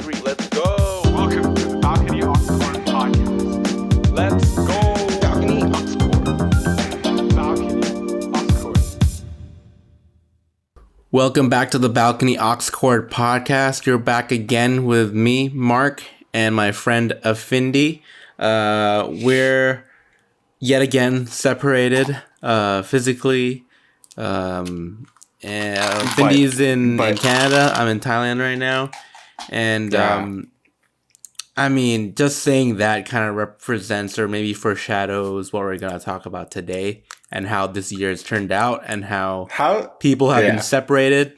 3. Let's go. Welcome to the Balcony AUX Chord podcast. Let's go. Balcony AUX Chord. Balcony AUX Chord. Welcome back to the Balcony AUX Chord podcast. You're back again with me, Mark, and my friend Findi. We're yet again separated physically. And Findi's in Canada. I'm in Thailand right now. And I mean, just saying that kind of represents or maybe foreshadows what we're going to talk about today and how this year has turned out and how people have been separated,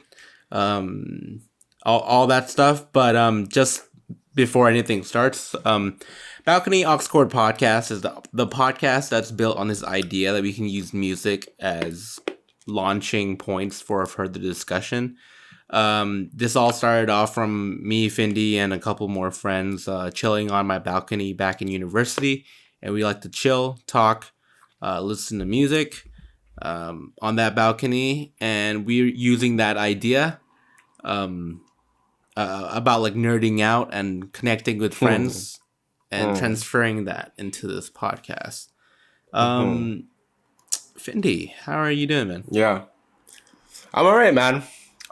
all that stuff. But just before anything starts, Balcony AUX Chord podcast is the podcast that's built on this idea that we can use music as launching points for further discussion. This all started off from me, Findi, and a couple more friends chilling on my balcony back in university, and we like to chill, talk, listen to music on that balcony, and we're using that idea about like nerding out and connecting with friends and transferring that into this podcast. Findi, how are you doing, man? Yeah, I'm all right, man.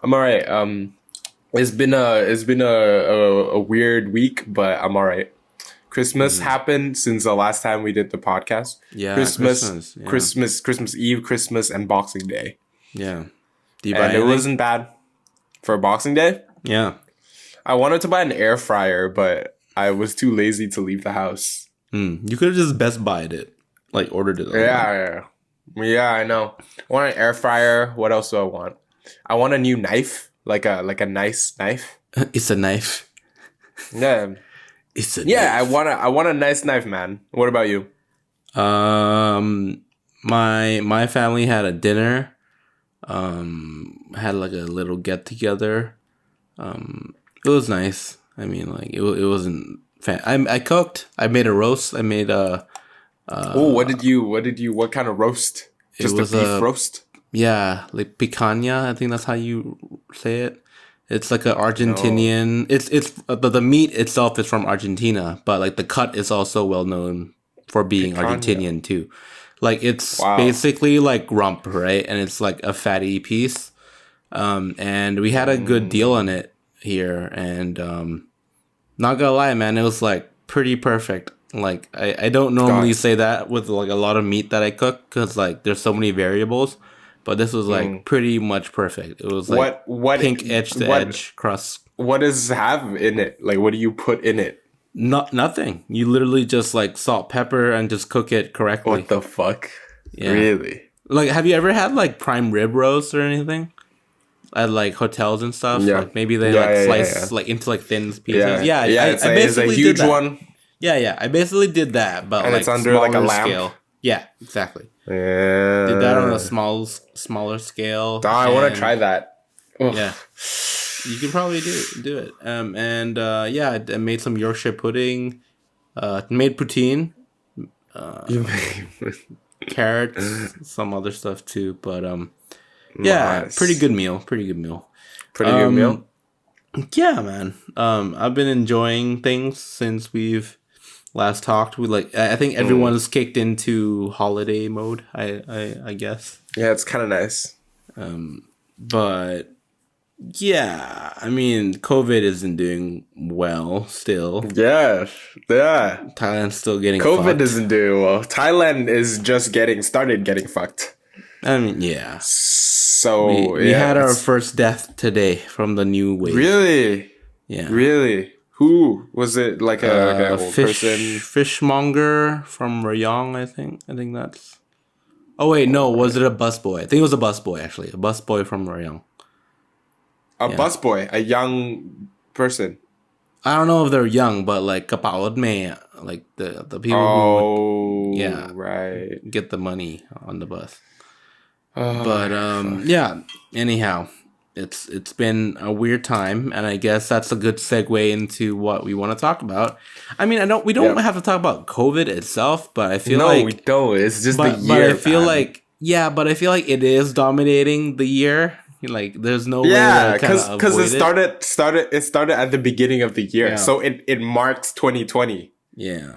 I'm all right. It's been a weird week, but I'm all right. Christmas happened since the last time we did the podcast. Yeah, Christmas Eve, Christmas, and Boxing Day. Yeah, It wasn't bad for Boxing Day. Yeah, I wanted to buy an air fryer, but I was too lazy to leave the house. You could have just Best Buy'd it, like ordered it. Yeah, I know. I want an air fryer. What else do I want? I want a new knife, like a nice knife. It's a knife. Yeah, it's a knife. I want a nice knife, man. What about you? My family had a dinner. Had like a little get together. It was nice. I mean, like it wasn't. I cooked. I made a roast. I made a. What kind of roast? Just a beef roast? Yeah, like picanha. I think that's how you say it. It's like an Argentinian. No. It's the meat itself is from Argentina, but like the cut is also well known for being picanha. Argentinian too. Like it's basically like rump, right? And it's like a fatty piece. And we had a good deal on it here, and not gonna lie, man, it was like pretty perfect. Like I don't normally say that with like a lot of meat that I cook because like there's so many variables, but this was like pretty much perfect. It was like what pink edge to edge crust. What does it have in it? Like what do you put in it? Nothing. You literally just like salt, pepper, and just cook it correctly. What the fuck? Yeah. Really? Like, have you ever had like prime rib roast or anything at like hotels and stuff? Yeah. Like maybe they slice like into like thin pieces. Yeah. It's a huge one. Yeah. I basically did that, but and like it's under like a lamp. Scale. Yeah, exactly. Yeah. Did that on a smaller scale. I want to try that. Ugh. Yeah. You can probably do it. I made some Yorkshire pudding. Made poutine. Carrots, some other stuff too. But nice. Pretty good meal. Pretty good meal. Yeah, man. I've been enjoying things since we've last talked. I think everyone's kicked into holiday mode. I guess. Yeah, it's kind of nice. But yeah, I mean, COVID isn't doing well still. Yeah. Thailand's still getting COVID isn't doing well. Thailand is just started getting fucked. I mean, yeah. So we had our first death today from the new wave. Really? Yeah. Really? Who was it? Like a old person? Fishmonger from Rayong, I think. I think that's. Oh wait, no. Was it a busboy? I think it was a busboy actually. A busboy from Rayong. A busboy, a young person. I don't know if they're young, but like kapawad me, like the people who would, get the money on the bus. Yeah. Anyhow, it's been a weird time, and I guess that's a good segue into what we want to talk about. I mean, we don't have to talk about COVID itself, but I feel like we don't. It's just the year. But I feel like it is dominating the year Like, there's no way Yeah, to kind because of it avoid started at the beginning of the year, Yeah. so it marked 2020. Yeah.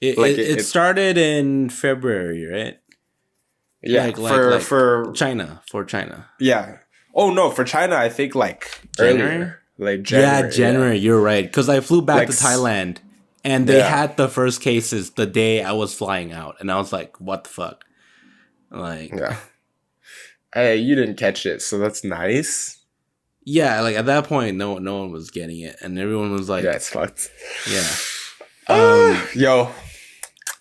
Like, It started in February, right? Yeah, for China. yeah. Oh no, for China, I think like January? earlier, like January. Yeah, January. You're right. Because I flew back Like to s- Thailand, and they Yeah. had the first cases the day I was flying out, and I was like, "What the fuck?" Like, Yeah. Hey, you didn't catch it, so that's nice. yeah, like at that point, no one was getting it, and everyone was like, Yeah, it's fucked. "Yeah." Yo,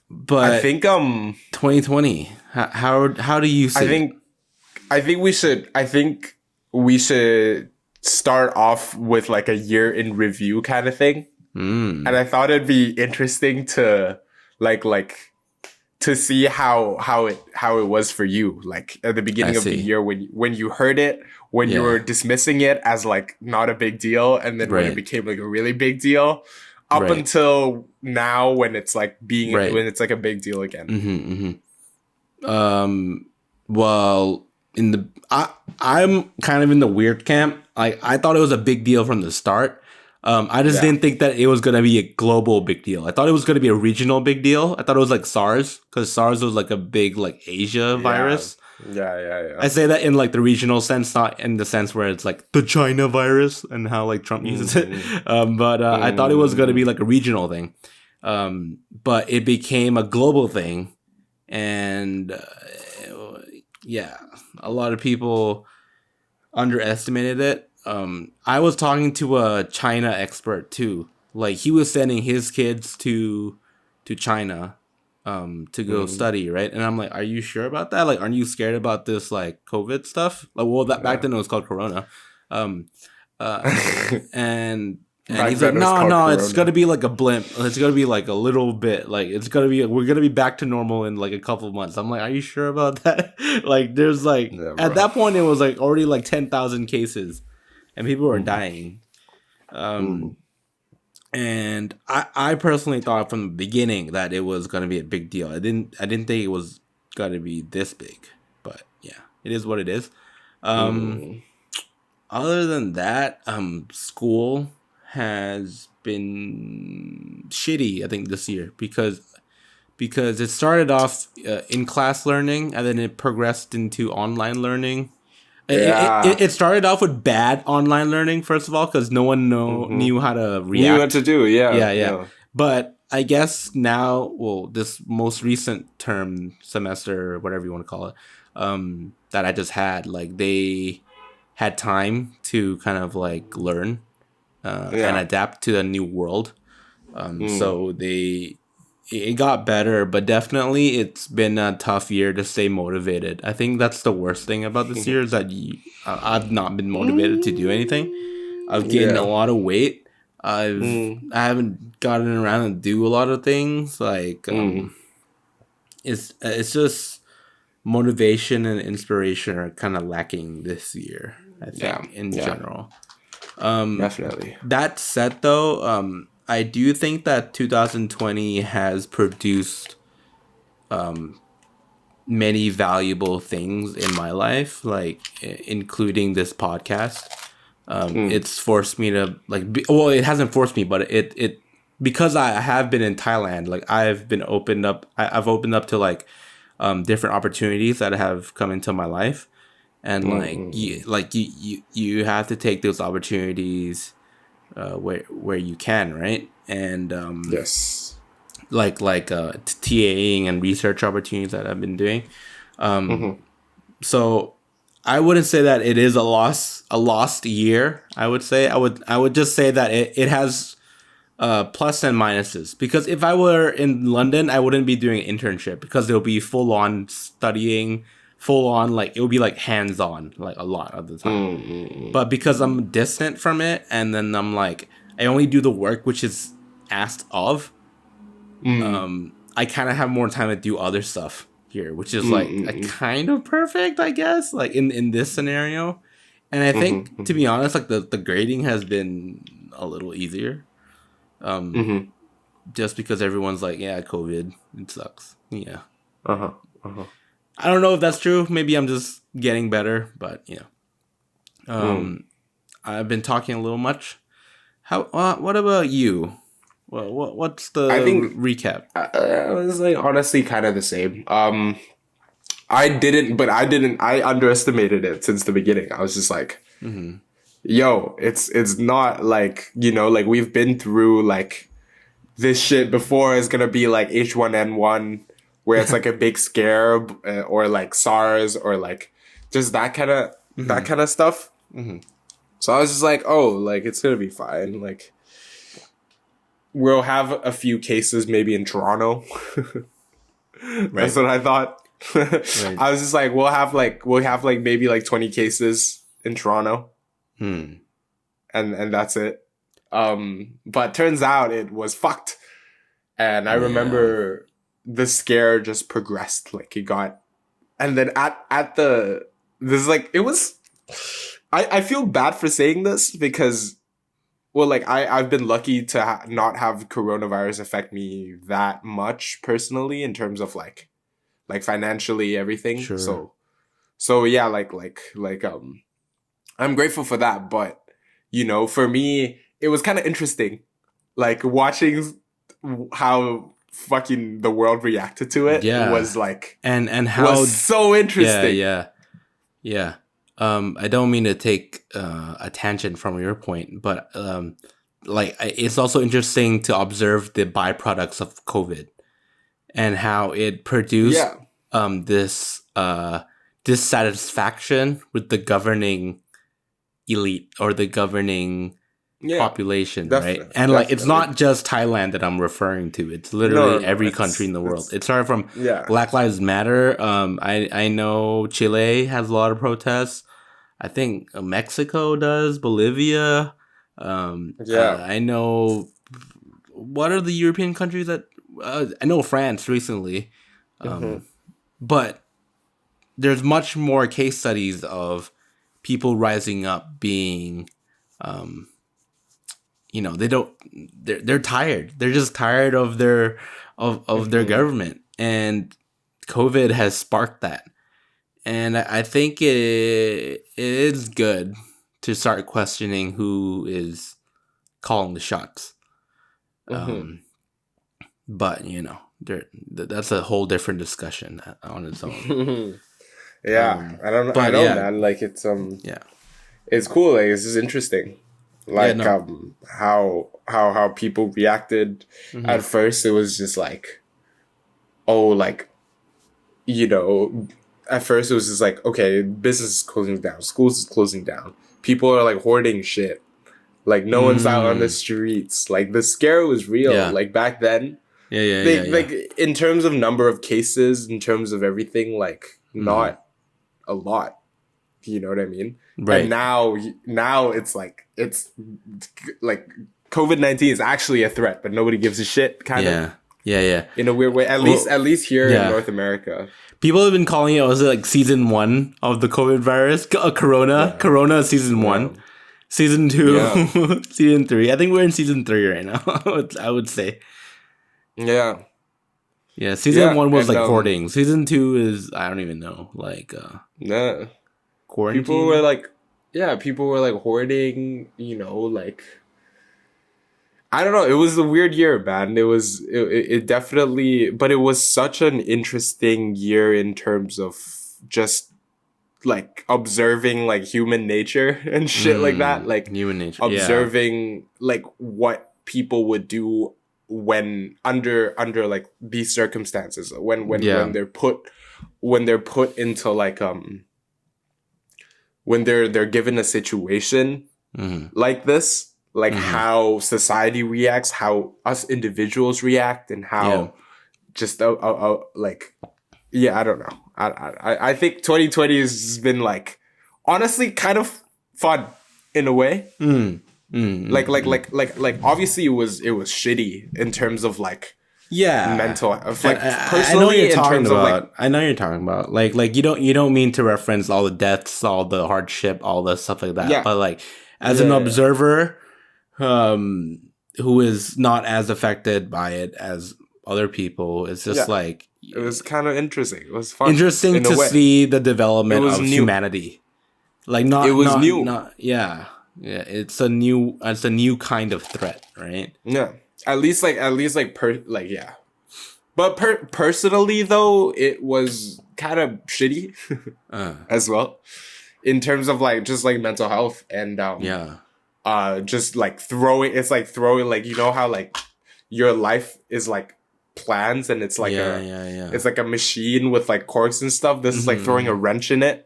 But I think 2020. How do you see? I think we should start off with like a year in review kind of thing. And I thought it'd be interesting to like to see how it was for you, like at the beginning I of the see. year when you heard it, when you Yeah. were dismissing it as like not a big deal, and then when Right. it became like a really big deal, up Right. until now when it's like Right. when it's like a big deal again. Well, I'm kind of in the weird camp. I thought it was a big deal from the start. I just didn't think that it was gonna be a global big deal. I thought it was gonna be a regional big deal. I thought it was like SARS, because SARS was like a big like Asia virus. Yeah. I say that in like the regional sense, not in the sense where it's like the China virus and how like Trump uses it. But I thought it was gonna be like a regional thing. But it became a global thing, and yeah, a lot of people underestimated it. I was talking to a China expert too. Like, he was sending his kids to China to go study, right? And I'm like, are you sure about that? Like, aren't you scared about this like COVID stuff? Like, well, that back then it was called Corona. And Back he's then like, it was called no, it's Corona. gonna be like a blimp. It's gonna be like a little bit. Like, we're gonna be back to normal in like a couple of months. I'm like, are you sure about that? Like, there's like Yeah, bro. at that point it was like already like 10,000 cases, and people were dying. And I personally thought from the beginning that it was gonna be a big deal. I didn't think it was gonna be this big, but yeah, it is what it is. Other than that, school has been shitty, I think, this year because it started off in class learning, and then it progressed into online learning. Yeah. It started off with bad online learning, first of all, because no one knew how to react. Knew what to do, Yeah. But I guess now, well, this most recent semester, or whatever you want to call it, that I just had, like, they had time to kind of like learn and adapt to the new world. So it got better, but definitely it's been a tough year to stay motivated. I think that's the worst thing about this year, is that I've not been motivated to do anything. I've gained a lot of weight. I haven't gotten around to do a lot of things. Like it's just motivation and inspiration are kind of lacking this year, I think, in general. Definitely. That said, though, I do think that 2020 has produced many valuable things in my life, like including this podcast. It's forced me to it hasn't forced me, but it because I have been in Thailand, like I've opened up to like different opportunities that have come into my life, and you have to take those opportunities where you can, right? And Yes. like TAing and research opportunities that I've been doing. So I wouldn't say that it is a lost year. I would just say that it has plus and minuses, because if I were in London, I wouldn't be doing an internship, because it'll be full on studying, full on, like it would be like hands on, like a lot of the time. But because I'm distant from it, and then I'm like, I only do the work which is asked of, I kind of have more time to do other stuff here, which is like a kind of perfect, I guess, like in this scenario. And I think, to be honest, like the grading has been a little easier. Just because everyone's like, yeah, COVID, it sucks. Yeah. I don't know if that's true. Maybe I'm just getting better, but yeah. I've been talking a little much. How? What about you? What's the I think recap? it was like honestly kind of the same. I underestimated it since the beginning. I was just like, yo, it's not like, like we've been through like this shit before. Is gonna be like H1N1, where it's like a big scare, or like SARS, or like just that kind of stuff. So I was just like, oh, like it's gonna be fine. Like we'll have a few cases maybe in Toronto. That's what I thought. Right. I was just like, we'll have like maybe like 20 cases in Toronto. And that's it. But turns out it was fucked. And I remember the scare just progressed. Like it got, and then I feel bad for saying this because, well, like I've been lucky to not have coronavirus affect me that much personally in terms of like financially everything. Sure. So yeah, I'm grateful for that. But for me, it was kind of interesting, like watching how fucking the world reacted to it. Was like and how was so interesting. Yeah. I don't mean to take a tangent from your point, but it's also interesting to observe the byproducts of COVID and how it produced this dissatisfaction with the governing elite or the governing population, right? And like it's not just Thailand that I'm referring to. It's literally every country in the world. It started from Black Lives Matter. I know Chile has a lot of protests. I think Mexico does, Bolivia. I know. What are the European countries that? I know France recently, but there's much more case studies of people rising up being, they're tired. They're just tired of their their government, and COVID has sparked that. And I think it is good to start questioning who is calling the shots. But that's a whole different discussion on its own. I don't know, man. Like it's it's cool. Like it's just interesting. Like how people reacted at first. It was just like, oh, like at first it was just like, okay, business is closing down, schools is closing down, people are like hoarding shit, like no one's out on the streets. Like the scare was real. Like back then, like in terms of number of cases, in terms of everything, like not a lot. You know what I mean? Right. And now it's like COVID-19 is actually a threat, but nobody gives a shit. Kind of. Yeah. In a weird way, at least here in North America. People have been calling it, was it like season 1 of the COVID virus? Corona season 1. Season 2, season 3. I think we're in season 3 right now, I would say. Yeah, season 1 was like hoarding. Season 2 is, I don't even know, like quarantine. People were like hoarding, like I don't know. It was a weird year, man. It definitely, but it was such an interesting year in terms of just like observing like human nature and shit like that. Like human nature, observing like what people would do when under like these circumstances, when they're put into like when they're given a situation like this. Like how society reacts, how us individuals react, and how just like, I don't know. I think 2020 has been like honestly kind of fun in a way. Like obviously it was shitty in terms of like mental, like personally in terms of like, I know you're talking about like you don't mean to reference all the deaths, all the hardship, all the stuff like that, but like as an observer who is not as affected by it as other people, it's just like it was kind of interesting. It was fun. Interesting to see the development of humanity. Like not It was not, new. Not, yeah. It's a new kind of threat, right? Yeah. At least yeah. But personally though, it was kind of shitty as well in terms of like just like mental health and Yeah. just like throwing like you know how like your life is like plans and it's like yeah. it's like a machine with like corks and stuff. This is like throwing a wrench in it.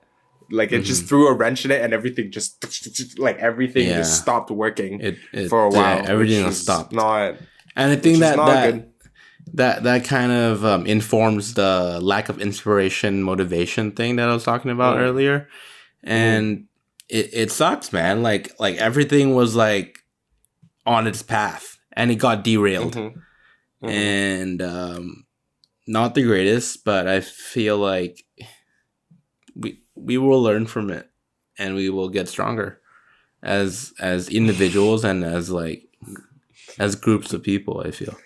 Like it just threw a wrench in it and everything just like everything just stopped working for a while. Yeah, everything which was is stopped. Not And I think which is not good. that kind of informs the lack of inspiration, motivation thing that I was talking about earlier. And it sucks, man. Like everything was like on its path and it got derailed. And not the greatest, but I feel like we will learn from it and we will get stronger as individuals and as groups of people, I feel.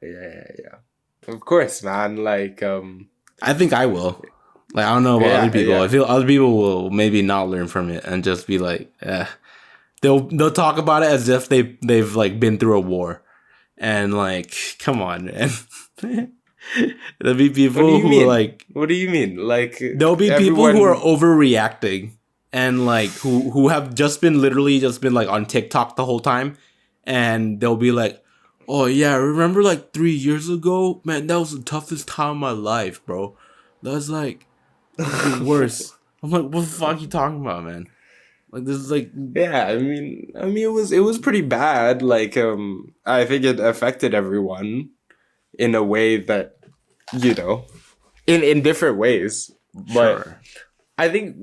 Yeah. Of course, man. Like I think I will. Like, I don't know about other people. I feel other people will maybe not learn from it and just be like, they'll talk about it as if they've like been through a war. And like, come on, man. There'll be people who are like, what do you mean? Like there'll be people who are overreacting and like who have just been like on TikTok the whole time, and they'll be like, oh yeah, remember like 3 years ago, man, that was the toughest time of my life, bro. That's like the worst. I'm like, what the fuck are you talking about, man? Like, this is like, yeah, I mean it was pretty bad. Like I think it affected everyone in a way that, you know, in different ways. But sure. I think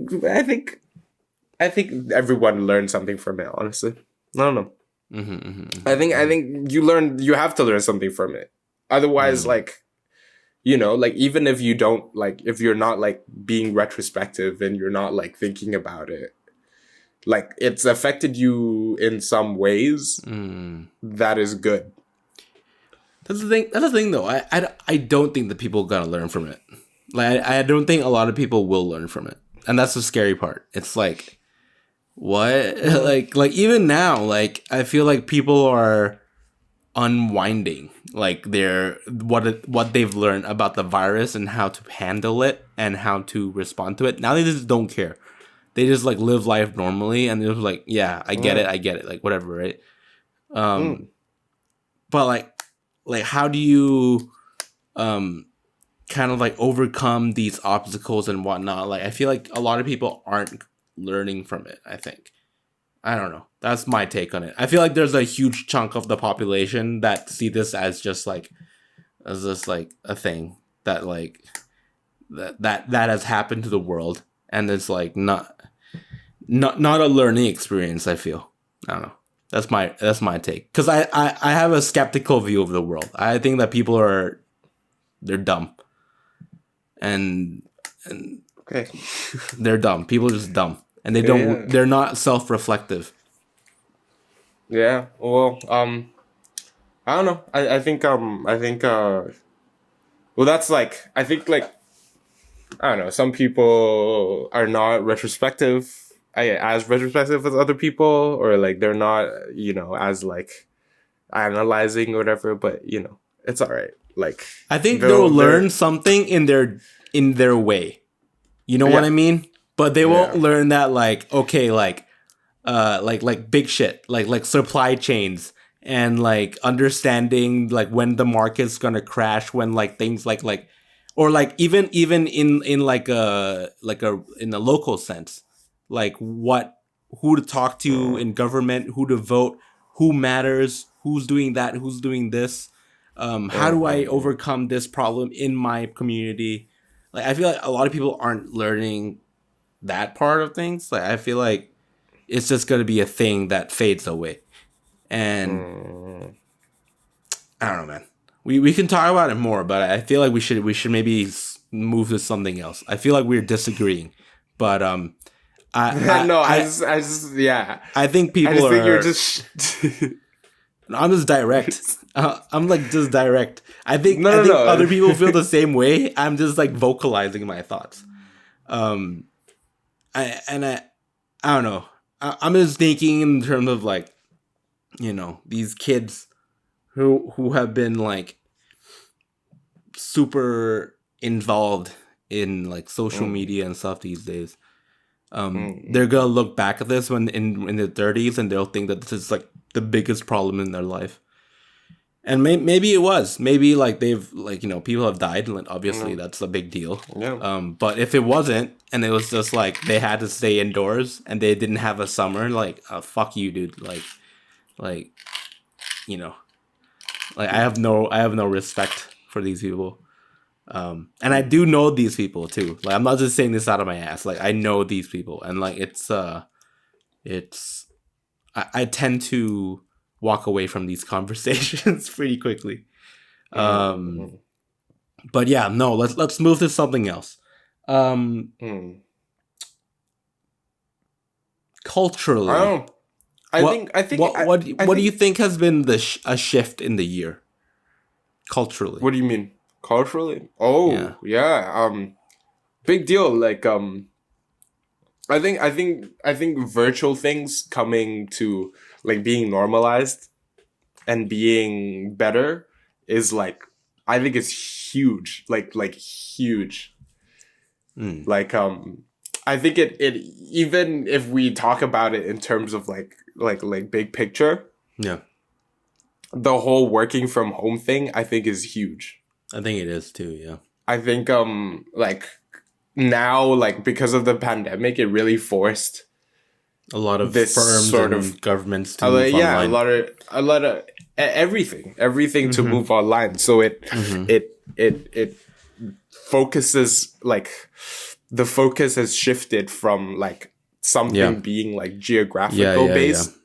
everyone learned something from it, honestly. I don't know. I think you have to learn something from it. Otherwise, like, you know, like even if you don't like, if you're not like being retrospective and you're not like thinking about it, like it's affected you in some ways. That is good. That's the thing though. I don't think that people are gonna learn from it. Like I don't think a lot of people will learn from it. And that's the scary part. It's like, what? like even now, like I feel like people are unwinding like what they've learned about the virus and how to handle it and how to respond to it. Now they just don't care. They just like live life normally and they're like, yeah, I get it, like whatever, right? But like how do you kind of like overcome these obstacles and whatnot? Like I feel like a lot of people aren't learning from it. I don't know. That's my take on it. I feel like there's a huge chunk of the population that see this as just like a thing that like that has happened to the world, and it's like not a learning experience. I feel. I don't know. That's my take, because I have a skeptical view of the world. I think that people they're dumb, and Okay. they're dumb. People are just dumb, and they don't. Yeah. They're not self-reflective. Yeah. Well, I don't know. I think well, that's like, I think like, I don't know. Some people are not retrospective, as retrospective as other people, or like they're not, you know, as like analyzing or whatever. But you know, it's all right. Like I think they'll learn something in their way. You know what I mean? But they won't learn that like, okay, like big shit, like supply chains and like understanding like when the market's gonna crash, when like things like or like even in like a in a local sense, like who to talk to in government, who to vote, who matters, who's doing that, who's doing this, how do I overcome this problem in my community? Like I feel like a lot of people aren't learning that part of things. Like I feel like it's just gonna be a thing that fades away, and I don't know, man. We can talk about it more, but I feel like we should maybe move to something else. I feel like we're disagreeing, but I think people think you're are. just. I'm just direct. I'm like just direct. I think other people feel the same way. I'm just like vocalizing my thoughts. I don't know. I'm just thinking in terms of like, these kids who have been like super involved in like social media and stuff these days. They're gonna look back at this when in their 30s, and they'll think that this is like the biggest problem in their life. And maybe it was. Maybe like they've like people have died, and like, obviously that's a big deal. Yeah. But if it wasn't, and it was just like they had to stay indoors and they didn't have a summer, like fuck you, dude. Like like I have no respect for these people. And I do know these people too. Like I'm not just saying this out of my ass. Like I know these people, and like I tend to walk away from these conversations pretty quickly. But yeah, no, let's move to something else. Culturally, what do you think has been a shift in the year culturally? What do you mean? Culturally? Oh, yeah. Big deal. Like, I think virtual things coming to like being normalized and being better is like, I think it's huge. Like huge. Like, I think it even if we talk about it in terms of like big picture. Yeah. The whole working from home thing, I think, is huge. I think it is too, yeah. I think like now, like because of the pandemic, it really forced a lot of this firms sort and of governments to move online. a lot of everything to move online. So it focuses, like the focus has shifted from like something being like geographical based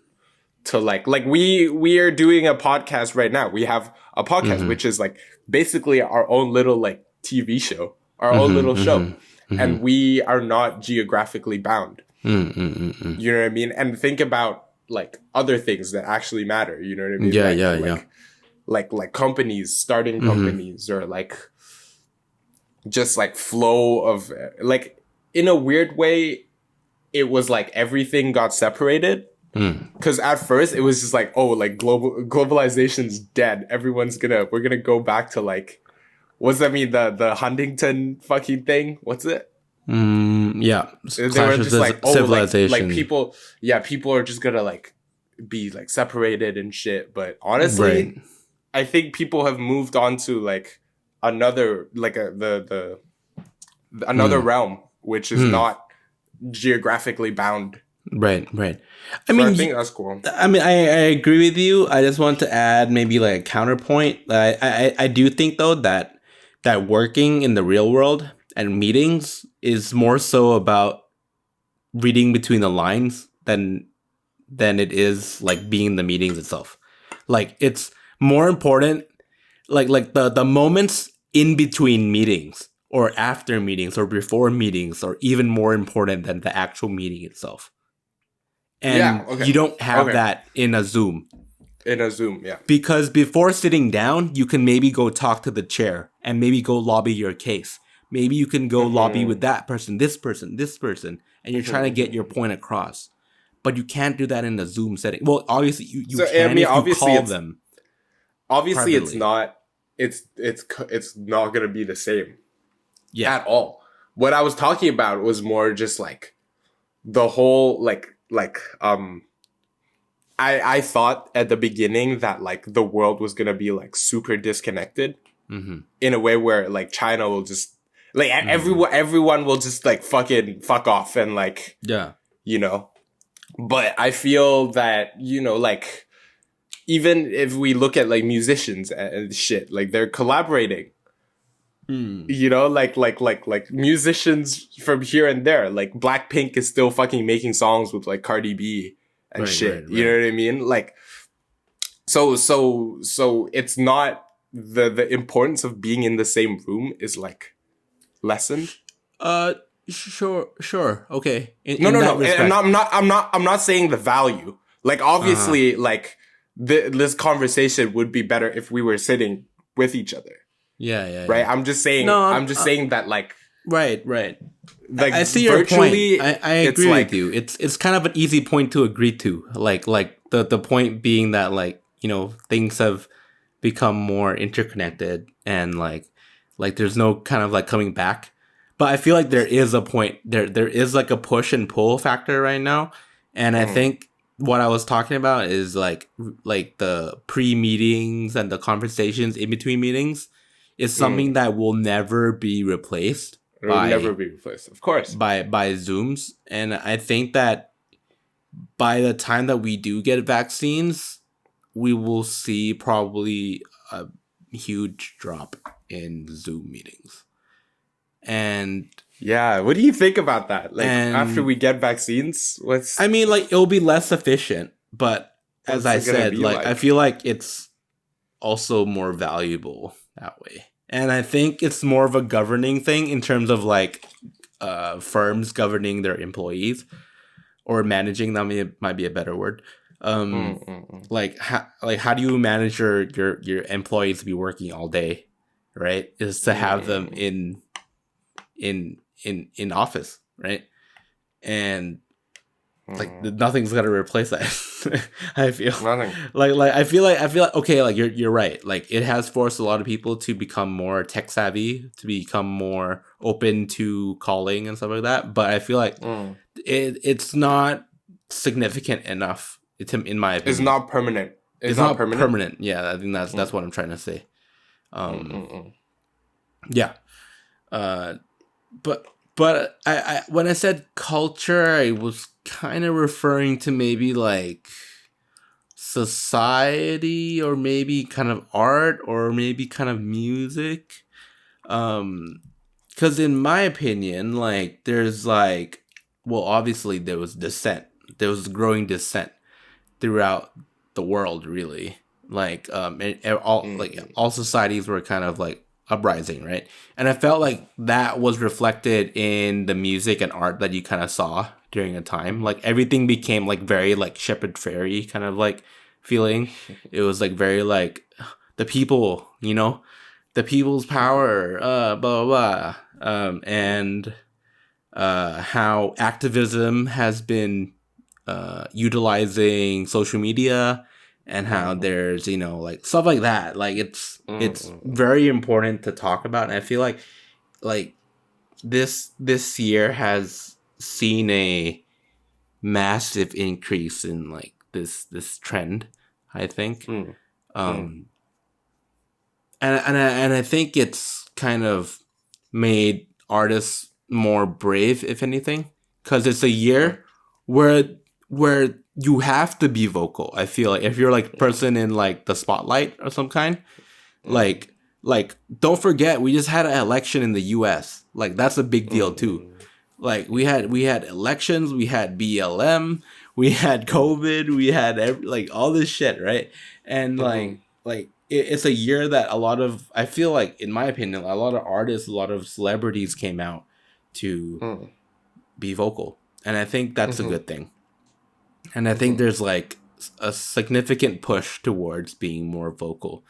to like we are doing a podcast right now. We have a podcast which is like basically our own little like TV show, our own little show. And we are not geographically bound. You know what I mean? And think about like other things that actually matter. You know what I mean? Like companies, starting companies, or like just like flow of like, in a weird way, it was like everything got separated. Because at first it was just like, oh, like globalization's dead. We're gonna go back to like, what's that mean? The Huntington fucking thing? What's it? Yeah. They were just like, oh, civilization. like people are just gonna like be like separated and shit. But honestly, I think people have moved on to like another, like another realm, which is not geographically bound. Right. I So mean, I think that's cool. I mean, I agree with you. I just want to add maybe like a counterpoint. I do think though that working in the real world and meetings is more so about reading between the lines than it is like being in the meetings itself. Like it's more important, like the moments in between meetings or after meetings or before meetings are even more important than the actual meeting itself. And you don't have that in a Zoom. In a Zoom, yeah. Because before sitting down, you can maybe go talk to the chair and maybe go lobby your case. Maybe you can go lobby with that person, this person, and you're trying to get your point across. But you can't do that in a Zoom setting. Well, obviously you can if you call them. Obviously, privately. it's not gonna be the same. Yeah. At all. What I was talking about was more just like the whole I thought at the beginning that like the world was gonna be like super disconnected in a way where like China will just like everyone will just like fuck off and like But I feel that like even if we look at like musicians and shit, like they're collaborating. Like musicians from here and there, like Blackpink is still fucking making songs with like Cardi B and shit. Right. You know what I mean? Like, so it's not the importance of being in the same room is like lessened. Sure. Okay. No. And I'm not saying the value. Like obviously, like this conversation would be better if we were sitting with each other. Yeah. Right. I'm just saying. I'm just saying that like. Right. like I see your point. virtually, I it's agree like with you. It's kind of an easy point to agree to. Like the point being that like, you know, things have become more interconnected and like there's no kind of like coming back. But I feel like there is a point there is like a push and pull factor right now. And I think what I was talking about is like the pre-meetings and the conversations in between meetings is something that will never be replaced it will never be replaced. Of course. by Zooms. And I think that by the time that we do get vaccines, we will see probably a huge drop in Zoom meetings. And Yeah, what do you think about that? Like And- after we get vaccines, what's I mean, like, it'll be less efficient, but as I What's it gonna said, be like, like? I feel like it's also more valuable that way. And I think it's more of a governing thing in terms of like firms governing their employees or managing them might be a better word. Like how do you manage your employees to be working all day, right? Is to have them in office, right? And like nothing's gonna replace that. I feel Nothing. like I feel like okay, like you're right. Like it has forced a lot of people to become more tech savvy, to become more open to calling and stuff like that. But I feel like it's not significant enough. In my opinion, It's not permanent. It's not permanent. Yeah, I think that's what I'm trying to say. Yeah. But I when I said culture, I was kind of referring to maybe like society or maybe kind of art or maybe kind of music. Because in my opinion, like there's like, well, obviously there was dissent. There was growing dissent throughout the world, really. Like all societies were kind of like uprising, right? And I felt like that was reflected in the music and art that you kind of saw during a time. Like everything became like very like Shepherd Fairy kind of like feeling. It was like very like the people, you know, the people's power, blah blah blah, and how activism has been utilizing social media. And how there's, you know, like stuff like that. Like it's very important to talk about. And I feel like this year has seen a massive increase in like this trend, I think. And I think it's kind of made artists more brave, if anything, because it's a year where you have to be vocal. I feel like if you're like a person in like the spotlight or some kind, like don't forget we just had an election in the US. Like that's a big deal too. Like we had elections, we had BLM, we had COVID, we had like all this shit, right? And it's a year that a lot of, I feel like, in my opinion, a lot of artists, a lot of celebrities came out to be vocal, and I think that's a good thing. And I think there's like a significant push towards being more vocal.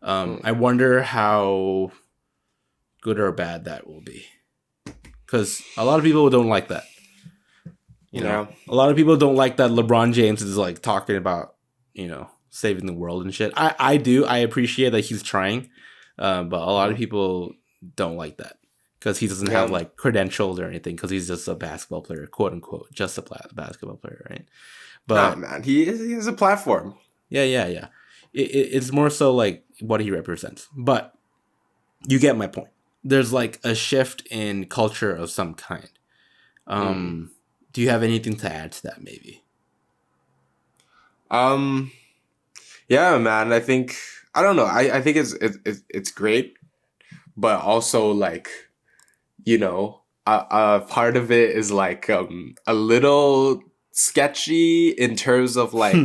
I wonder how good or bad that will be. Because a lot of people don't like that. You know, a lot of people don't like that LeBron James is like talking about, you know, saving the world and shit. I do. I appreciate that he's trying. But a lot of people don't like that. Because he doesn't have like credentials or anything. Because he's just a basketball player, quote unquote, just a basketball player, right? But man, he has a platform. Yeah. It's more so like what he represents. But you get my point. There's like a shift in culture of some kind. Do you have anything to add to that? Maybe. Yeah, man. I think I don't know. I think it's great, but also like, you know, part of it is like a little sketchy in terms of like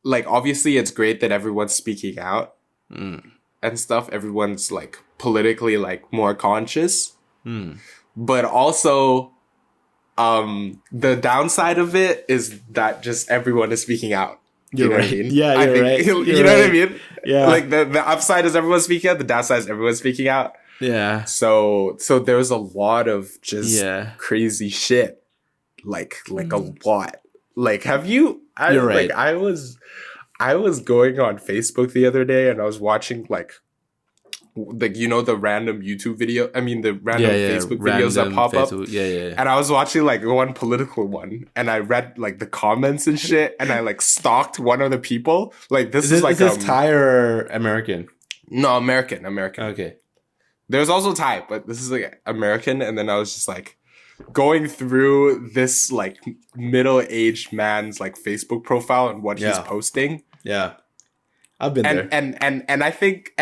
like obviously it's great that everyone's speaking out and stuff. Everyone's like politically like more conscious, but also the downside of it is that just everyone is speaking out. You're know right. what I mean? Yeah, I you're think, right. You You're know what I right. mean? Yeah. Like the upside is everyone's speaking out, the downside is everyone's speaking out. Yeah. So there was a lot of just Yeah. crazy shit. Like a lot. Like, have you? You're right. Like, I was going on Facebook the other day and I was watching like the random YouTube video. I mean the random Facebook videos that pop up. Yeah. And I was watching like one political one, and I read like the comments and shit, and I like stalked one of the people. Like this is like is this Thai or American? no American. Okay. There's also Thai, but this is like American. And then I was just like going through this like middle-aged man's like Facebook profile and what he's posting. Yeah. I've been there. And I think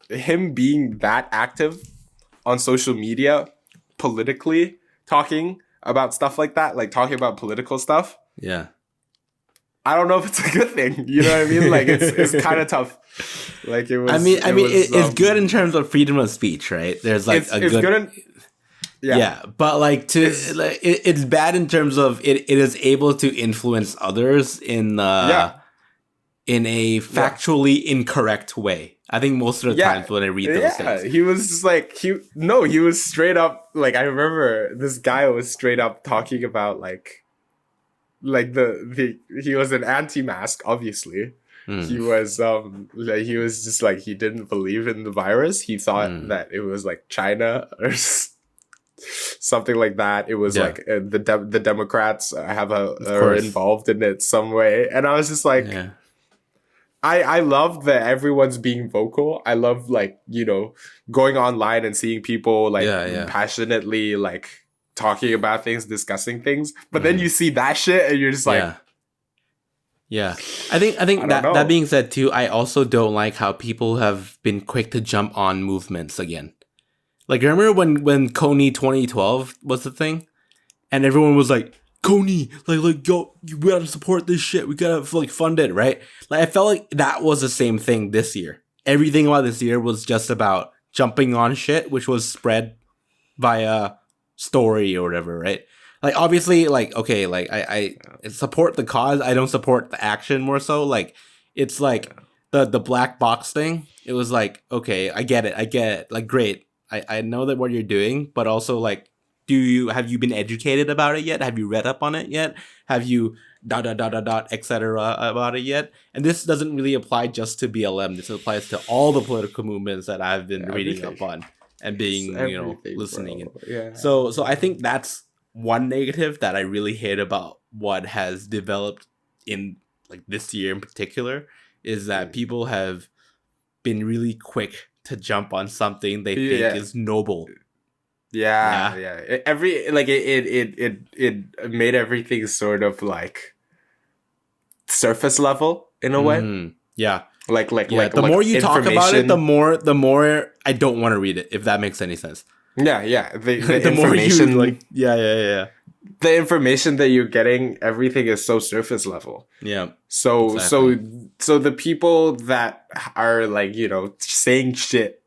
him being that active on social media politically, talking about stuff like that, like talking about political stuff. Yeah. I don't know if it's a good thing. You know what I mean? Like it's kind of tough. Like it was. It's good in terms of freedom of speech, right? There's like it's good in, yeah, but like it's bad in terms of it is able to influence others in a factually incorrect way. I think most of the times when I read those things. He was just like he was straight up like I remember this guy was straight up talking about like he was an anti-mask, obviously. He was he was just like he didn't believe in the virus. He thought that it was like China or something like that. It was like the Democrats are involved in it some way, and I was just like, I love that everyone's being vocal. I love like going online and seeing people like passionately like talking about things, discussing things. But then you see that shit, and you're just like. Yeah, I think that being said too, I also don't like how people have been quick to jump on movements again. Like, remember when Kanye 2012 was the thing, and everyone was like, Kanye, like yo, you gotta support this shit. We gotta like fund it, right? Like, I felt like that was the same thing this year. Everything about this year was just about jumping on shit, which was spread via story or whatever, right? Like, obviously, like, okay, like, I support the cause. I don't support the action more so. Like, it's like the black box thing. It was like, okay, I get it. Like, great. I know that what you're doing, but also, like, have you been educated about it yet? Have you read up on it yet? Have you etc. about it yet? And this doesn't really apply just to BLM. This applies to all the political movements that I've been reading up on and being, listening in. Yeah. So I think that's one negative that I really hate about what has developed in like this year in particular is that people have been really quick to jump on something they think is noble. Yeah. It made everything sort of like surface level in a way. Yeah. Like the more you talk about it, the more I don't want to read it, if that makes any sense. Yeah. The the more information, you like, yeah. The information that you're getting, everything is so surface level. Yeah. So the people that are like saying shit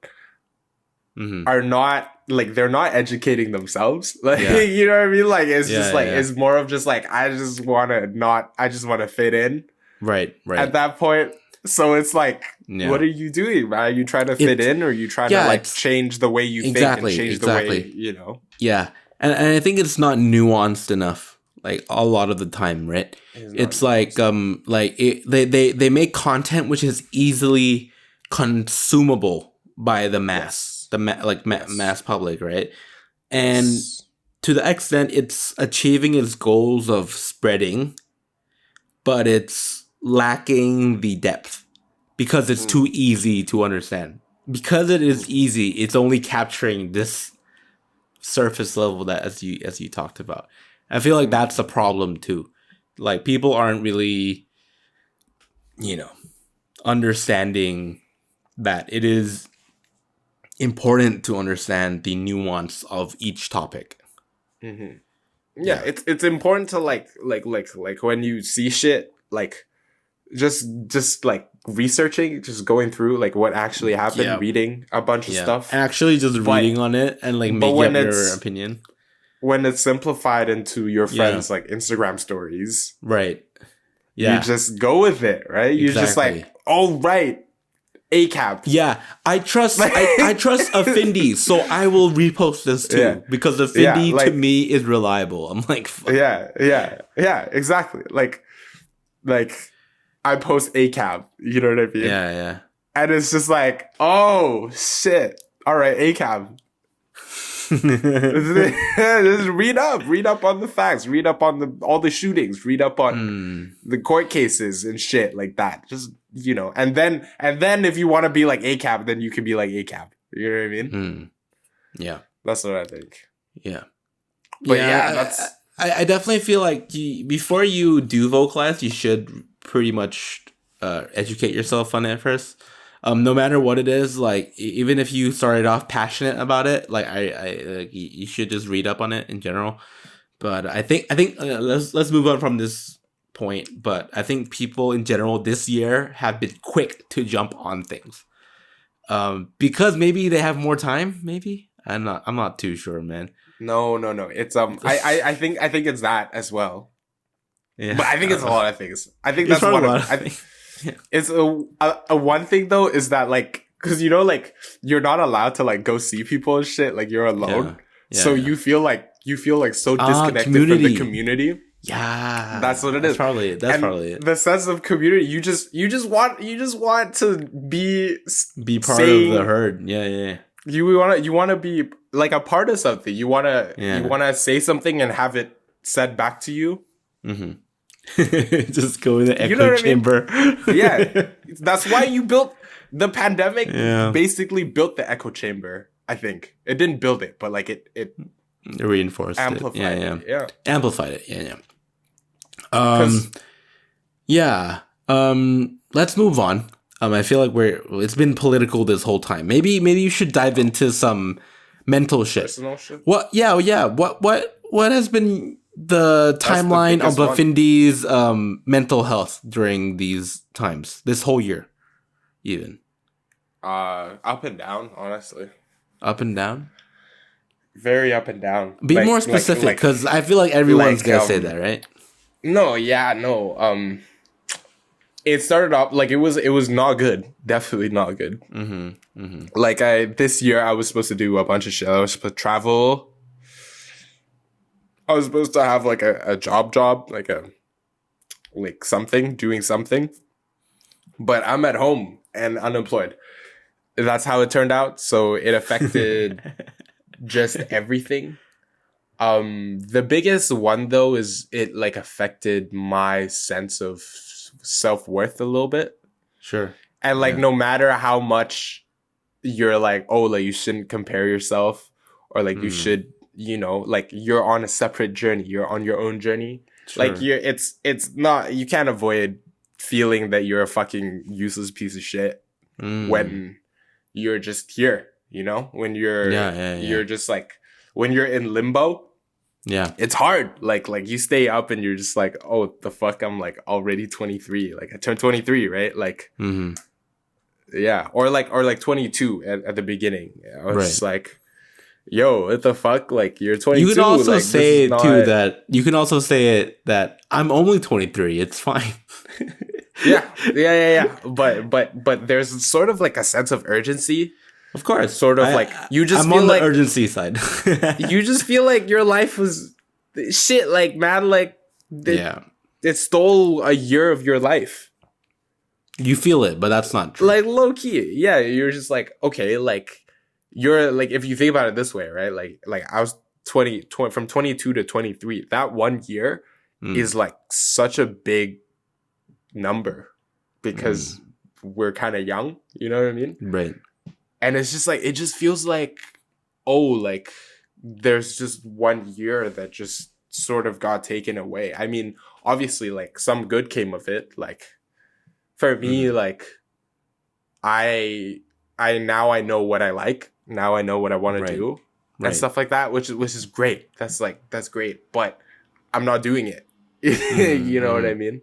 are not like they're not educating themselves. Like you know what I mean? Like it's just like it's more of just like I just want to fit in. Right. At that point. So it's like, what are you doing, man? Are you trying to fit in, or are you trying to like change the way you think and change the way, Yeah. And I think it's not nuanced enough, like a lot of the time, right? It's like they make content which is easily consumable by the mass, mass public, right? And to the extent it's achieving its goals of spreading, but it's lacking the depth because it's too easy to understand. Because it is easy, it's only capturing this surface level that as you talked about. I feel like that's a problem too. Like, people aren't really understanding that it is important to understand the nuance of each topic. Yeah, it's important to like when you see shit, like just like researching, just going through like what actually happened, reading a bunch of stuff, and actually just reading on it and like making up your opinion. When it's simplified into your friends like Instagram stories, right? Yeah. You just go with it, right? You're just Exactly. like, oh, right. ACAB. Yeah, I trust I trust a Findi, so I will repost this too Yeah. because the Yeah, Findi to like- me is reliable. I'm like, fuck. Yeah, exactly. Like I post ACAB, you know what I mean? Yeah. And it's just like, oh shit. All right, ACAB. Just read up on the facts, read up on all the shootings, read up on the court cases and shit like that. Just, you know, and then if you want to be like ACAB, then you can be like ACAB. You know what I mean? Yeah. That's what I think. Yeah. But yeah, that's I definitely feel like before you do vocalize, you should pretty much educate yourself on it first. No matter what it is, like even if you started off passionate about it, like you should just read up on it in general. But I think let's move on from this point. But I think people in general this year have been quick to jump on things, because maybe they have more time. Maybe I'm not too sure, man. no. It's I think it's that as well. Yeah, But I think it's a lot of things. I think It's that's probably one a of lot of I, things. Yeah. It's a one thing though is that like because you know like you're not allowed to like go see people and shit, like you're alone. Yeah, So yeah. you feel like so disconnected from community. the community. Yeah, That's what it that's is. Probably that's And probably it. the sense of community. You just want to be Be part saying- of the herd. Yeah. you want to be like a part of something. You want to say something and have it said back to you. Mm-hmm. Just go in the echo You know what I mean? chamber. Yeah, that's why you built the pandemic. Yeah. Basically built the echo chamber. I think it didn't build it, but like it Reinforced amplified it. Yeah. it. Yeah. Amplified it. Yeah. 'Cause- Let's move on. I feel like it's been political this whole time. Maybe you should dive into some mental shit. Personal shit. What? Yeah. What has been the timeline of biggest one. Findi's mental health during these times? This whole year, even Up and down, honestly. up and down. Very up and down. Be Like- more like- specific, like- because I feel like everyone's like, gonna say that, right? No, yeah, no. It started off like it was not good. Definitely not good. Like this year I was supposed to do a bunch of shit. I was supposed to travel. I was supposed to have like a job, like something, doing something. But I'm at home and unemployed. That's how it turned out. So it affected just everything. The biggest one though is it like affected my sense of self-worth a little bit. Sure. And like no matter how much you're like, oh, like you shouldn't compare yourself, or like you should, you know, like you're on a separate journey, you're on your own journey. Sure. Like it's not, you can't avoid feeling that you're a fucking useless piece of shit when you're just here, you know, when you're you're just like when you're in limbo. Yeah. It's hard. Like you stay up and you're just like, oh, the fuck, I'm like already 23. Like I turned 23, right? Like yeah, or like 22 at the beginning. I was just like, yo, what the fuck? Like you're 22. You can also like, say this is too not- that you can also say it that I'm only 23. It's fine. yeah. But there's sort of like a sense of urgency. Of course. Sort of like you just I'm feel on like the urgency side. you just feel like your life was shit. Like man, like it stole a year of your life. You feel it, but that's not true. Like low key, yeah. You're just like, okay, like you're like, if you think about it this way, right? Like I was 20 from 22 to 23. That 1 year is like such a big number because we're kind of young. You know what I mean? Right. And it's just like, it just feels like, oh, like there's just 1 year that just sort of got taken away. I mean, obviously, like some good came of it. Like for me, like I now I know what I like. Now I know what I want to do and stuff like that, which is great. That's great. But I'm not doing it. You know what I mean?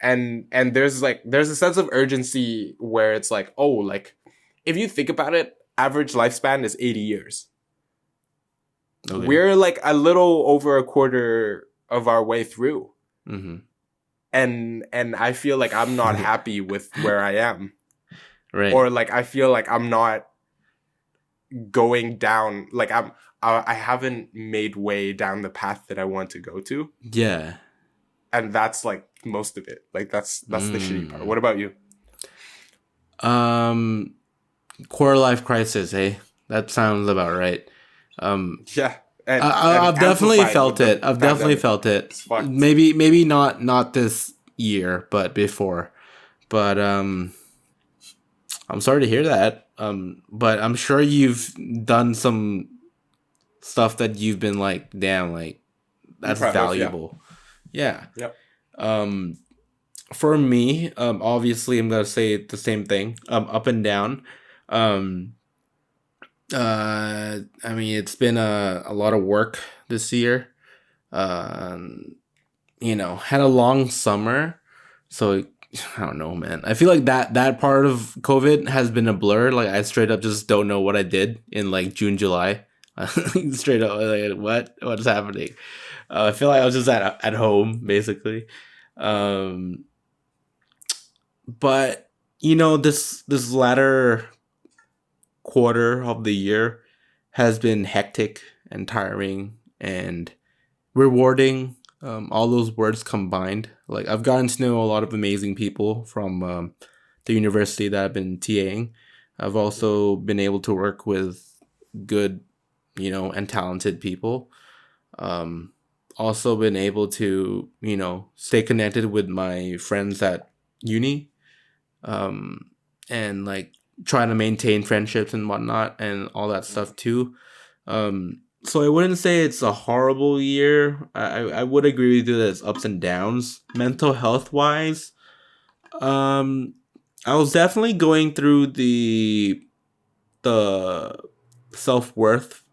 And there's a sense of urgency where it's like, oh, like if you think about it, average lifespan is 80 years. Okay. We're like a little over a quarter of our way through. and I feel like I'm not happy with where I am. Right. Or like I feel like I'm not going down, like I haven't made way down the path that I want to go to. Yeah. And that's like most of it. Like that's the shitty part. What about you? Quarter life crisis, hey? That sounds about right. Yeah. And I've definitely amplified felt with the it. I've definitely pandemic. felt it. It's fucked. Maybe not this year, but before. But I'm sorry to hear that. But I'm sure you've done some stuff that you've been like, damn, like that's proud of, yeah. valuable. Yeah. Yep. For me, obviously I'm gonna say the same thing. Up and down. I mean, it's been a lot of work this year. You know, had a long summer, so I don't know, man. I feel like that part of COVID has been a blur. Like I straight up just don't know what I did in like June, July. Straight up, like what's happening? I feel like I was just at home basically. But you know, this latter quarter of the year has been hectic and tiring and rewarding. All those words combined. Like I've gotten to know a lot of amazing people from the university that I've been TAing. I've also been able to work with good, you know, and talented people. Also been able to, you know, stay connected with my friends at uni. And like try to maintain friendships and whatnot and all that stuff too. So I wouldn't say it's a horrible year. I would agree with you that it's ups and downs. Mental health wise, I was definitely going through the self-worth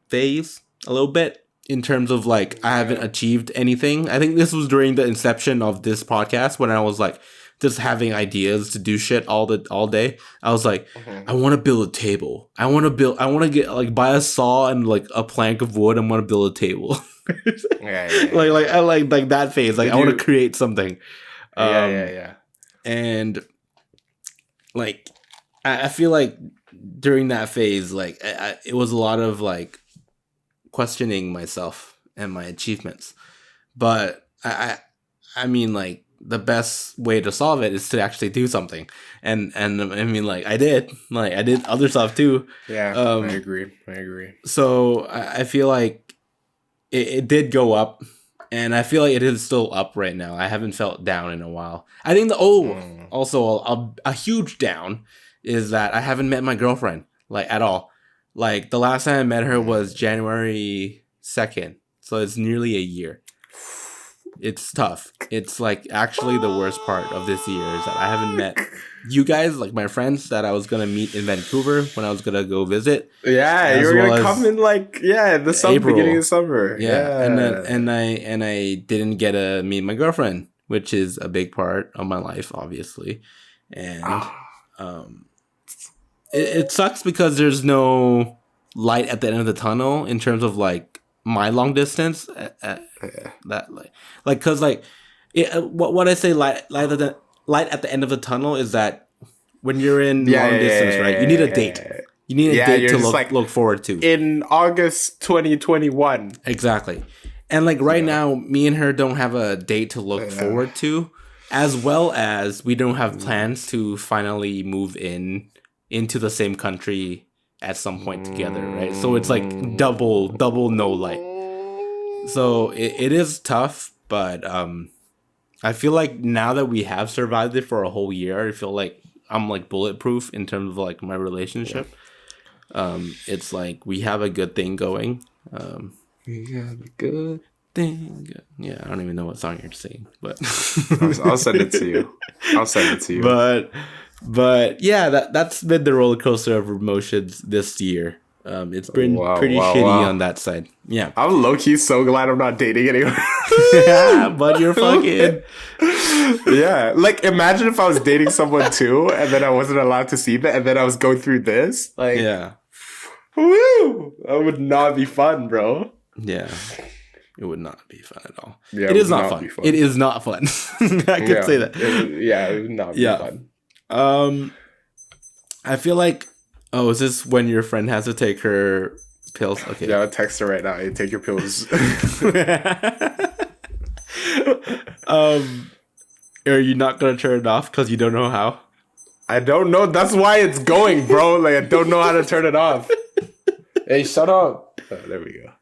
phase a little bit in terms of like I haven't achieved anything. I think this was during the inception of this podcast when I was like just having ideas to do shit all day. I was like, I want to build a table. I want to get like buy a saw and like a plank of wood and want to build a table. Yeah. Like I like that phase. Like I want to create something. Yeah. And like I feel like during that phase, like it was a lot of like questioning myself and my achievements. But I mean like the best way to solve it is to actually do something. And I mean like I did other stuff too. Yeah, I agree. So I feel like it did go up, and I feel like it is still up right now. I haven't felt down in a while. I think also a huge down is that I haven't met my girlfriend like at all. Like the last time I met her was January 2nd. So it's nearly a year. It's tough. It's like actually the worst part of this year is that I haven't met you guys, like my friends that I was gonna meet in Vancouver when I was gonna go visit. Yeah, you were gonna come in like the summer, beginning of summer. Yeah. And I didn't get to meet my girlfriend, which is a big part of my life, obviously. And it sucks because there's no light at the end of the tunnel in terms of like my long distance. That like because like what I say light at the end of the tunnel is that when you're in long distance, right? You need a date. You need a date to look forward to. In August 2021. Exactly. And like right now, me and her don't have a date to look forward to, as well as we don't have plans to finally move into the same country at some point together, right? So it's like double no light. So it is tough, but I feel like now that we have survived it for a whole year, I feel like I'm like bulletproof in terms of like my relationship. It's like we have a good thing going. We have a good thing. Yeah, I don't even know what song you're singing, but I'll send it to you. But yeah, that's been the roller coaster of emotions this year. It's been pretty shitty on that side. Yeah. I'm low-key so glad I'm not dating anyone. Yeah, but you're fucking... Yeah. Like, imagine if I was dating someone too, and then I wasn't allowed to see that, and then I was going through this. Like, yeah. Woo! That would not be fun, bro. Yeah. It would not be fun at all. Yeah, it is would not fun. It is not fun. I could say that. It would not be fun. I feel like, is this when your friend has to take her pills? Okay. Yeah, I'll text her right now. Hey, take your pills. Are you not gonna turn it off because you don't know how? I don't know. That's why it's going, bro. Like, I don't know how to turn it off. Hey, shut up. Oh, there we go.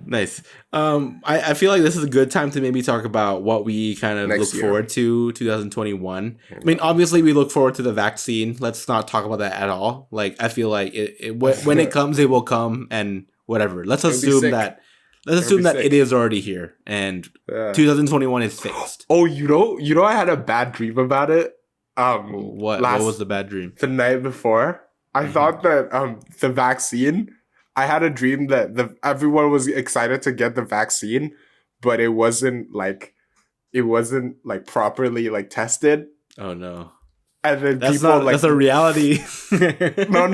Nice. I feel like this is a good time to maybe talk about what we kind of look forward to 2021. I mean, obviously we look forward to the vaccine. Let's not talk about that at all. Like, I feel like when it comes, it will come, and whatever. Let's assume that it is already here, and 2021 is fixed. Oh, you know, I had a bad dream about it. What was the bad dream? The night before, I thought that the vaccine. I had a dream that everyone was excited to get the vaccine, but it wasn't properly like tested. Oh no! And then that's a reality. No.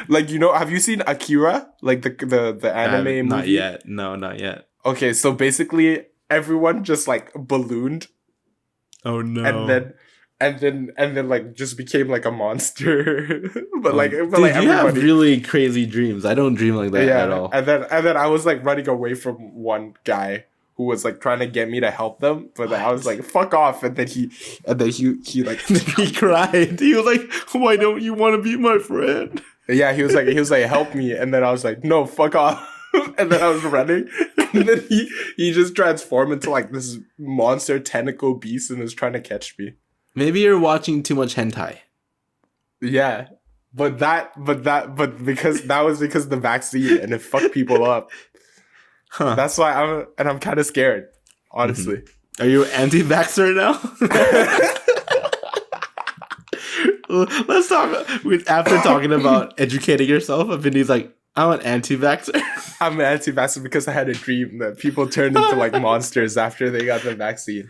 Like, you know, have you seen Akira? Like the anime movie? Not yet. No, not yet. Okay, so basically everyone just like ballooned. Oh no! And then like just became like a monster. but dude, everybody, you have really crazy dreams. I don't dream like that at all. And then I was like running away from one guy who was like trying to get me to help them, but then I was like, fuck off. And then he like he cried. He was like, why don't you want to be my friend? Yeah, he was like help me. And then I was like, no, fuck off. And then I was running, and then he just transformed into like this monster tentacle beast and was trying to catch me. Maybe you're watching too much hentai. Yeah, but because that was because of the vaccine, and it fucked people up. Huh. That's why I'm kind of scared, honestly. Mm-hmm. Are you anti-vaxxer now? Let's talk. After talking about educating yourself, Findi's like, I'm an anti-vaxxer. I'm an anti-vaxxer because I had a dream that people turned into like monsters after they got the vaccine.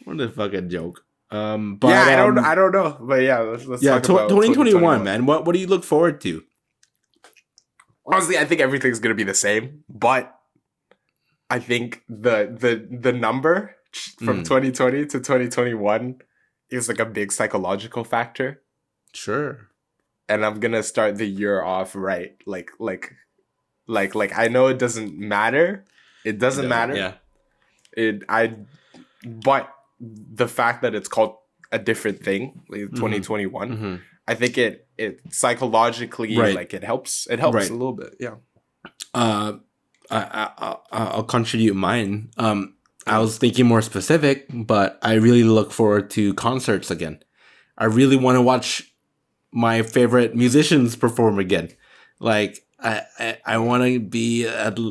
What a fucking joke. But yeah, I don't know. But yeah, let's talk about 2021, man. What do you look forward to? Honestly, I think everything's gonna be the same, but I think the number from 2020 to 2021 is like a big psychological factor. Sure. And I'm gonna start the year off right. Like I know it doesn't matter. It doesn't matter. Yeah. But the fact that it's called a different thing, like 2021, I think it psychologically like it helps a little bit. Yeah. I'll contribute mine. I was thinking more specific, but I really look forward to concerts again. I really want to watch my favorite musicians perform again. Like I want to be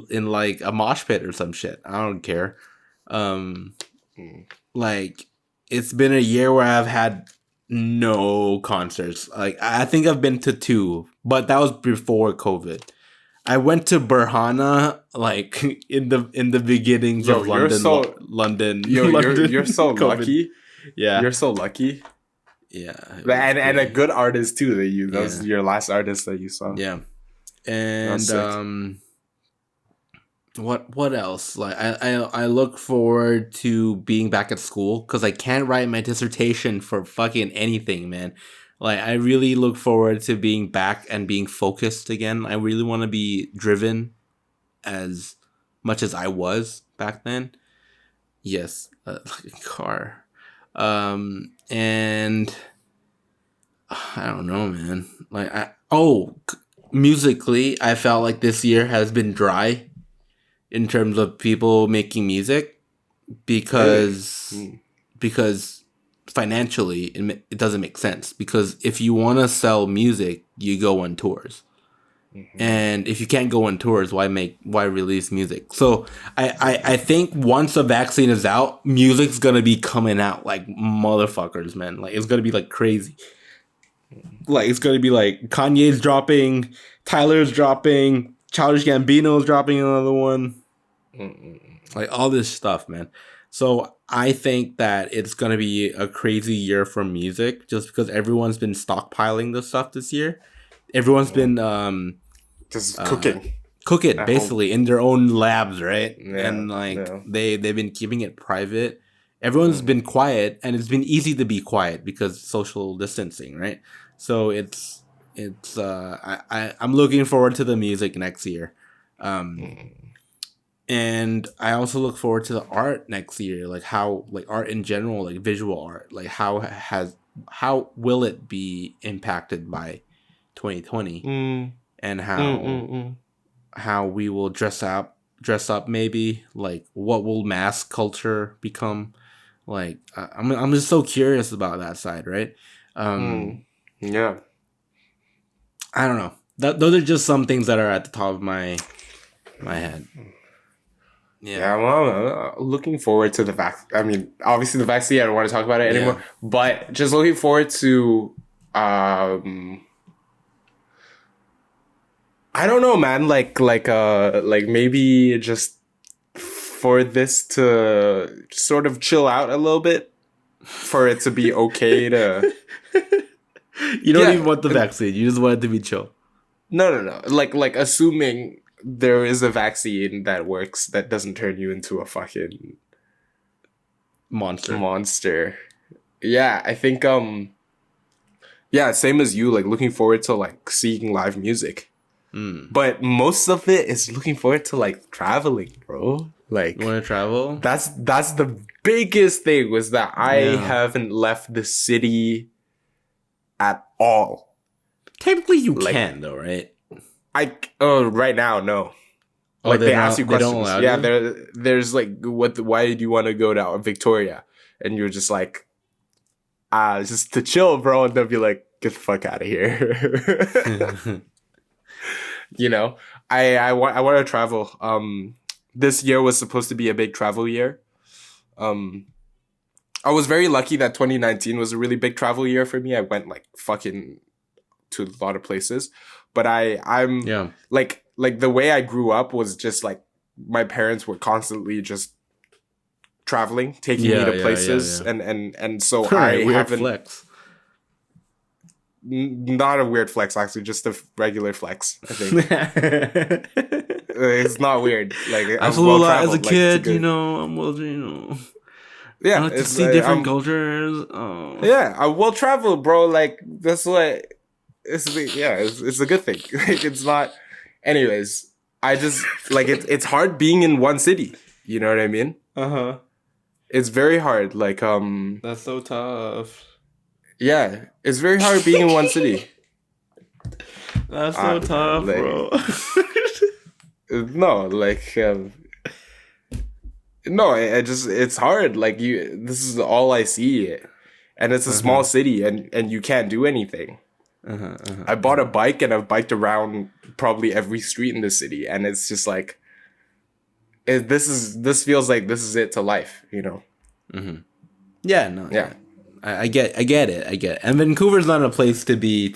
in like a mosh pit or some shit. I don't care. Like, it's been a year where I've had no concerts. Like, I think I've been to 2, but that was before COVID. I went to Burhana like in the beginnings of London. You're so COVID. lucky. Yeah, you're so lucky. Yeah, and a good artist too. That was your last artist that you saw. Yeah, and what else? Like I look forward to being back at school because I can't write my dissertation for fucking anything, man. Like, I really look forward to being back and being focused again. I really want to be driven as much as I was back then. Yes, like a car. And I don't know, man. Like, musically, I felt like this year has been dry in terms of people making music because financially it doesn't make sense, because if you want to sell music, you go on tours. And if you can't go on tours, why release music? So I think once the vaccine is out, music's gonna be coming out like motherfuckers, man. Like, it's gonna be like crazy. Like, it's gonna be like Kanye's dropping, Tyler's dropping, Childish Gambino's dropping another one. Like, all this stuff, man. So I think that it's going to be a crazy year for music just because everyone's been stockpiling the stuff this year. Everyone's been just cooking. cook it At basically in their own labs, right? Yeah, And like yeah. they've been keeping it private. Everyone's been quiet, and it's been easy to be quiet because social distancing, right? So I'm looking forward to the music next year. And I also look forward to the art next year, like how like art in general, like visual art, like how will it be impacted by 2020, and how we will dress up maybe, like what will mass culture become, like I'm just so curious about that side, right? Yeah. I don't know. Those are just some things that are at the top of my head. Yeah, well, I'm looking forward to the vaccine. I mean, obviously the vaccine, I don't want to talk about it anymore. But just looking forward to, I don't know, man. Like maybe just for this to sort of chill out a little bit, for it to be okay to. You don't Yeah. even want the vaccine. You just want it to be chill. No. Like assuming there is a vaccine that works that doesn't turn you into a fucking monster. Yeah, I think yeah, same as you, like looking forward to like seeing live music. But most of it is looking forward to like traveling, bro. Like, You want to travel? that's the biggest thing, was that I haven't left the city at all. Technically, you Like- can though, right? Right now, no. Oh, Like they they're ask you not- they questions. don't allow Yeah, you? there's like, why did you want to go to Victoria? And you're just like, just to chill, bro. And they'll be like, get the fuck out of here. You know, I want to travel. This year was supposed to be a big travel year. I was very lucky that 2019 was a really big travel year for me. I went like fucking to a lot of places, but I'm Yeah. like the way I grew up was just like my parents were constantly just traveling, taking me to places, and so I Weird haven't. flex. Not a weird flex, actually, just a regular flex. I think it's not weird. Like I I'm flew a lot as a well-traveled, like, kid, it's a good- I'm well, Yeah, I like to it's, see different I'm- cultures. Oh. Yeah, I'm well traveled, bro. Like that's what it's a good thing. Like it's not. Anyways, I just like it's hard being in one city. You know what I mean? Uh-huh. It's very hard. Like That's so tough. yeah, it's very hard being in one city. That's so tough, like- bro. No, like no, it's hard. Like this is all I see, and it's a small city, and you can't do anything. I bought a bike and I've biked around probably every street in the city, and it's just like, this feels like this is it to life, you know? Yeah, no. Yeah. I get it. And Vancouver's not a place to be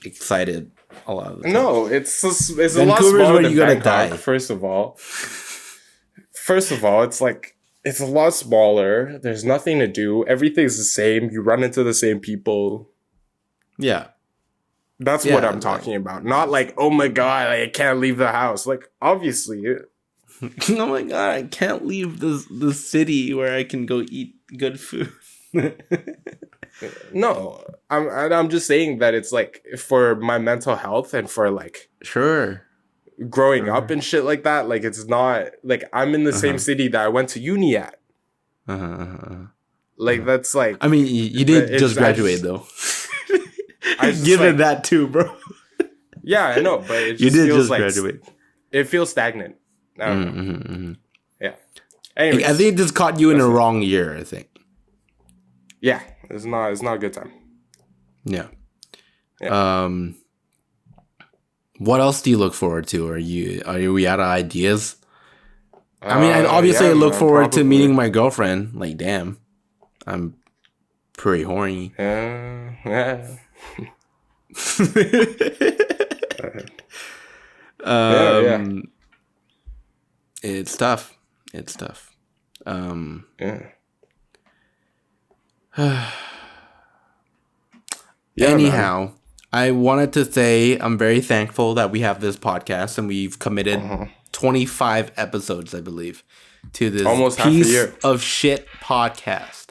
excited a lot of the time. No, it's a lot Vancouver's smaller where than you gotta Bangkok. die. First of all, it's like it's a lot smaller. There's nothing to do. Everything's the same. You run into the same people. Yeah. That's what I'm talking about. Not like, oh my god, I can't leave the house. Like obviously, Oh my god, I can't leave the city where I can go eat good food. no. I'm just saying that it's like for my mental health and for like Sure. growing up and shit like that. Like it's not like I'm in the same city that I went to uni at. Like that's like I mean, you did just graduate though. I just, Given like- that too, bro. yeah, I know, but it just You did feels just like graduate. it feels stagnant. I don't know. Yeah. Anyways, I think it just caught you in the wrong year, I think. yeah, it's not a good time. Yeah. Yeah. What else do you look forward to? Are we out of ideas? I mean, obviously I look man, forward to probably. meeting my girlfriend. Like, damn. I'm pretty horny. Yeah. It's tough. Yeah. Anyhow, I wanted to say I'm very thankful that we have this podcast and we've committed 25 episodes, I believe, to this Almost half a piece year. of shit podcast.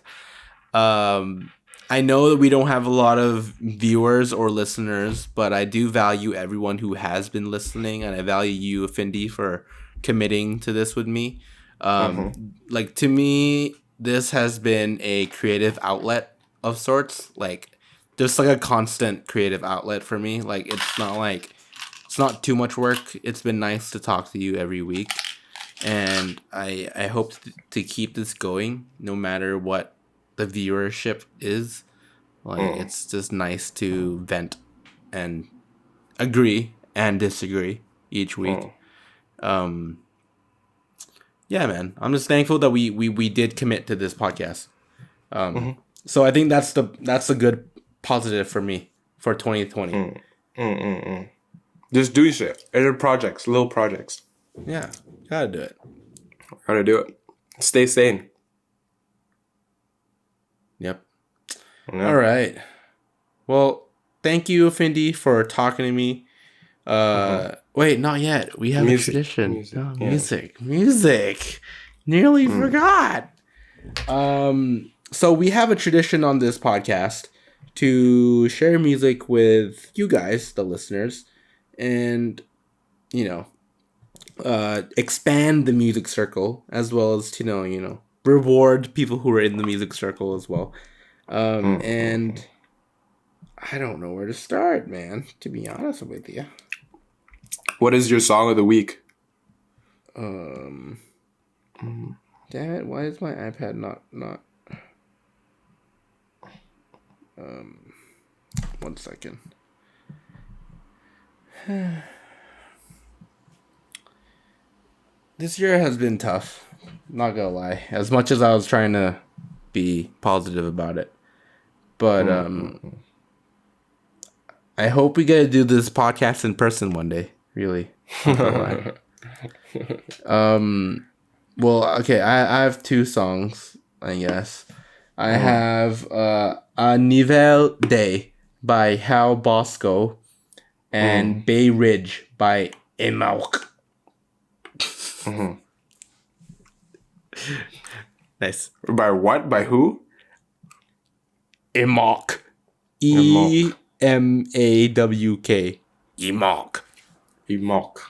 I know that we don't have a lot of viewers or listeners, but I do value everyone who has been listening, and I value you, Findi, for committing to this with me. Like, to me, this has been a creative outlet of sorts, like just like a constant creative outlet for me. Like, it's not too much work. It's been nice to talk to you every week, and I hope to keep this going no matter what the viewership is. Like, it's just nice to vent and agree and disagree each week. Yeah, man, I'm just thankful that we did commit to this podcast. So I think that's a good positive for me for 2020. Just do shit. Little projects. Yeah, gotta do it. Gotta do it. Stay sane. Yep. Yeah. All right. Well, thank you, Findi, for talking to me. Wait, not yet. We have Music. a tradition. Music. Music. Nearly forgot. So we have a tradition on this podcast to share music with you guys, the listeners, and expand the music circle, as well as to reward people who are in the music circle as well. And I don't know where to start, man, to be honest with you. What is your song of the week? Damn it, why is my iPad not 1 second. This year has been tough, not gonna lie, as much as I was trying to be positive about it. But I hope we get to do this podcast in person one day, really. Not gonna lie. Well, okay, I have 2 songs, I guess. I have A Nivel Day by Hal Bosco and Bayridge by Emalk. Nice. By what? By who? Emalk. Emalk. EMAWK. Emalk. Emalk.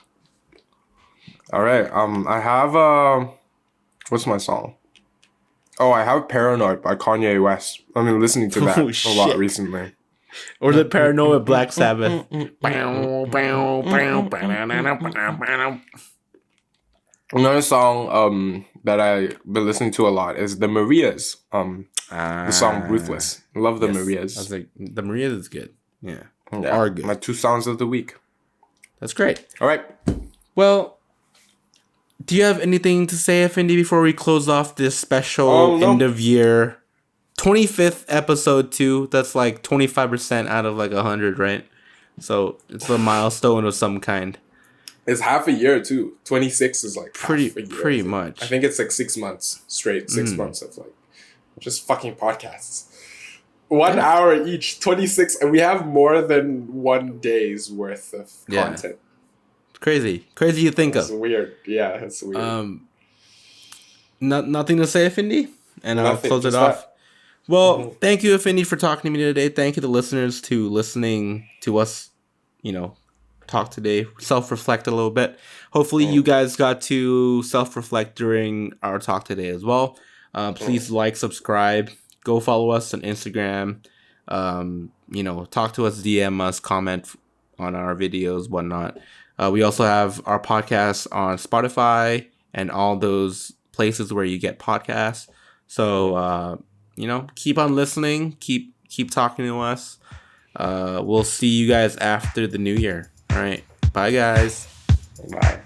All right. I have what's my song? Oh, I have Paranoid by Kanye West. I've been listening to that Oh, a lot shit. recently. Or the Paranoid Black Sabbath. Another song that I've been listening to a lot is the Marías. The song Ruthless. Love the I Marías. was like, the Marías is good. Yeah. Yeah, Are good. my 2 songs of the week. That's great. All right. Well, do you have anything to say, Findi, before we close off this special No. end of year 25th episode 2? That's like 25% out of like 100, right? So it's a milestone of some kind. It's half a year too. 26 is like half a year, Pretty much. I think it's like 6 months straight. 6 months of like just fucking podcasts. 1 hour each, 26, and we have more than 1 day's worth of content. Crazy to think It's of. weird. Yeah, it's weird. Nothing to say, Findi, and I'll Nothing, close it just off. that. Well, thank you, Findi, for talking to me today. Thank you to listeners to listening to us, talk today, self-reflect a little bit. Hopefully you guys got to self-reflect during our talk today as well. Please like, subscribe, go follow us on Instagram. Talk to us, DM us, comment on our videos, whatnot. We also have our podcast on Spotify and all those places where you get podcasts. So, keep on listening, keep talking to us. We'll see you guys after the new year. All right. Bye, guys. Bye.